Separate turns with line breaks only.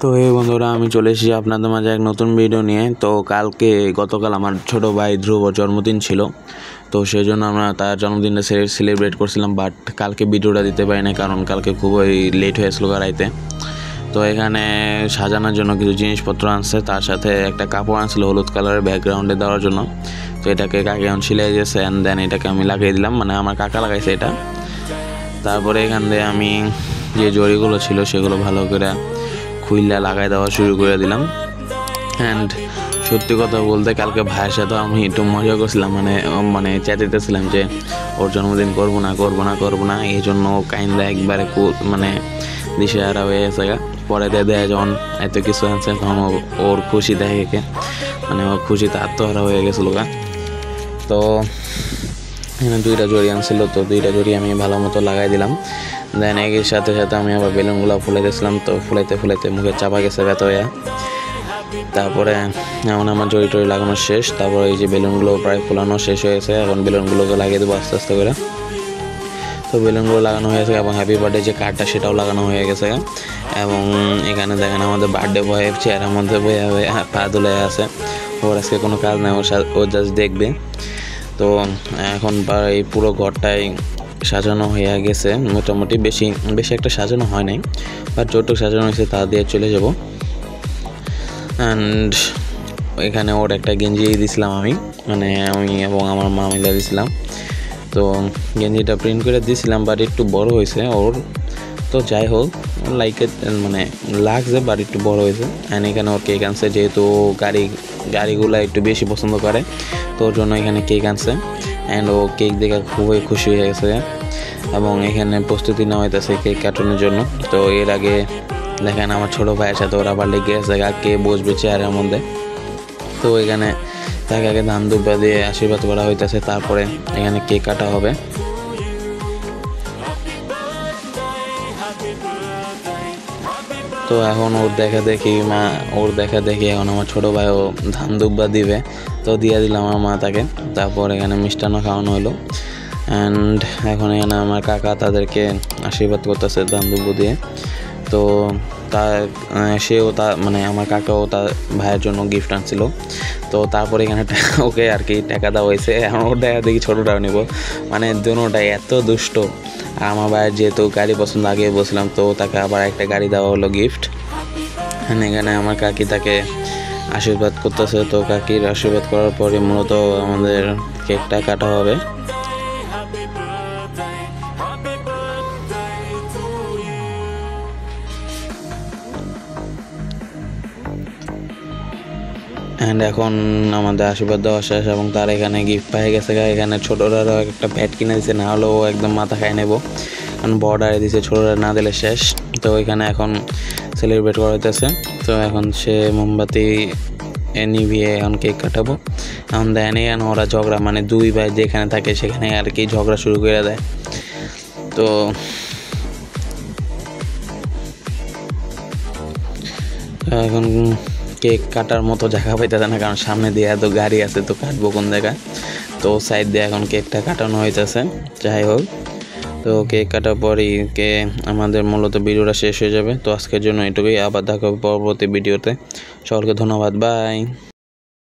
তো এই বন্ধুরা আমি চলে এসেছি আপনাদের মাঝে এক নতুন ভিডিও নিয়ে। তো গতকাল আমার ছোট ভাই ধ্রুবর জন্মদিন ছিল, তো সেই জন্য আমরা তার জন্মদিনটা সেলিব্রেট করছিলাম। বাট কালকে ভিডিওটা দিতে পারি না, কারণ কালকে খুবই লেট হয়েছিল গাড়াইতে। তো এখানে সাজানোর জন্য কিছু জিনিসপত্র আনছে, তার সাথে একটা কাপড় আনছিল হলুদ কালারের ব্যাকগ্রাউন্ডে দেওয়ার জন্য। তো এটাকে কাকে এখন সিলাই দিয়েছে, অ্যান্ড দেন এটাকে আমি লাগিয়ে দিলাম, মানে আমার কাকা লাগাইছে এটা। তারপরে এখান থেকে আমি যে জড়িগুলো ছিল সেগুলো ভালো করে খুইলা লাগাই দেওয়া শুরু করে দিলাম। অ্যান্ড সত্যি কথা বলতে কালকে ভাইয়ের সাথে আমি একটু মজা করছিলাম, মানে চেঁচাইতেছিলাম যে ওর জন্মদিন করবো না। এই জন্য কাইন্ডা একবারে দিশেহারা হয়ে গেছে। পরে দেয় যখন এত কিছু আনছে তখন ওর খুশি দেখে ওর খুশিতে আত্মহারা হয়ে গেছিলো তো এখানে 2টা জড়ি আনছিল, তো 2টা জড়ি আমি ভালো মতো লাগাই দিলাম। দেন এর সাথে সাথে আমি আবার বেলুনগুলো ফুলাইতেছিলাম, তো ফুলাইতে মুখে চাপা গেছে ব্যথা হয়ে। তারপরে এখন আমার জড়ি টড়ি লাগানো শেষ। তারপরে এই যে বেলুনগুলো প্রায় ফুলানো শেষ হয়েছে, এখন বেলুনগুলোকে লাগিয়ে দেবো আস্তে আস্তে করে। তো বেলুনগুলো লাগানো হয়েছে এবং হ্যাপি বার্থডে যে কার্ডটা সেটাও লাগানো হয়ে গেছে। এবং এখানে দেখেন আমাদের বার্থডে বয় চেয়ারের মধ্যে বয়ে পা দুলে আছে। ওর আজকে কোনো কাজ নেই, ও জাস্ট দেখবে। তো এখন এই পুরো ঘরটাই সাজানো হয়ে গেছে মোটামুটি, বেশি একটা সাজানো হয় নাই, বাট যতটুকু সাজানো হয়েছে তা দিয়ে চলে যাব। অ্যান্ড এখানে ওর একটা গেঞ্জি দিয়েছিলাম আমি এবং আমার মা মিলে দিয়েছিলাম। তো গেঞ্জিটা প্রিন্ট করে দিয়েছিলাম, বাট একটু বড় হয়েছে ওর। তো যাই হোক, লাগছে, বাট একটু বড় হয়েছে। অ্যান্ড এখানে ওর কেক আনছে, যেহেতু গাড়িগুলো একটু বেশি পছন্দ করে, তো ওর জন্য এখানে কেক আনছে। অ্যান্ড ও কেক দেখে খুবই খুশি হয়ে গেছে এবং এখানে প্রস্তুতি নেওয়া হইতেছে কেক কাটানোর জন্য। তো এর আগে দেখেন আমার ছোটো ভাইয়ের সাথে ওরা আবার লেগে গেছে কে বসবে চেয়ারের মধ্যে। তো এখানে তাকে আগে ধান দুব্বা দিয়ে আশীর্বাদ করা হইতেছে, তারপরে এখানে কেক কাটা হবে। তো এখন ওর দেখা দেখি এখন আমার ছোটো ভাইও ধান দুব্বা দিবে, তো দিয়ে দিলাম আমার মা তাকে। তারপর এখানে মিষ্টান্ন খাওয়ানো হলো। অ্যান্ড এখন এখানে আমার কাকা তাদেরকে আশীর্বাদ করতেছে ধান দুব্বা দিয়ে। তো আমার কাকাও তার ভাইয়ের জন্য গিফট আনছিল। তো তারপরে এখানে ওকে আর কি টাকা দেওয়া হয়েছে। এখন ওর টাকা দেখি ছোটোটাও নিব, দুটোটাই এত দুষ্ট। আর আমার ভাইয়ের যেহেতু গাড়ি পছন্দ আগে বলছিলাম, তো তাকে আবার একটা গাড়ি দেওয়া হলো গিফট। এখানে আমার কাকি তাকে আশীর্বাদ করতেছে। তো কাকির আশীর্বাদ করার পরে মূলত আমাদের কেকটা কাটা হবে। অ্যান্ড এখন আমাদের আশীর্বাদ দেওয়া শেষ এবং তার এখানে গিফট পেয়ে গেছে। এখানে ছোটোরারও একটা প্যাড কিনে দিচ্ছে, না হলেও একদম মাথা খাই নেবো, কারণ বর্ডারে দিচ্ছে, ছোটোরা না দিলে শেষ। তো এখানে এখন সেলিব্রেট করা হইতেছে। তো এখন সে মোমবাতি নিভিয়ে এখন কেক কাটাবো। এখন দেন ওরা ঝগড়া, 2 ভাই যেখানে থাকে সেখানে আর কি ঝগড়া শুরু করে দেয়। তো এখন কেক কাটার মতো জায়গা পাইতেছে না, কারণ সামনে দিয়ে এত গাড়ি আছে, তো কাটবো কোন জায়গায়। তো সাইড দিয়ে এখন কেকটা কাটানো হইতেছে। যাই হোক, তো কেক কাটার পরই আমাদের মূলত ভিডিওটা শেষ হয়ে যাবে। তো আজকের জন্য এটুকুই, আবার দেখা হবে পরবর্তী ভিডিওতে। সকলকে ধন্যবাদ, বাই।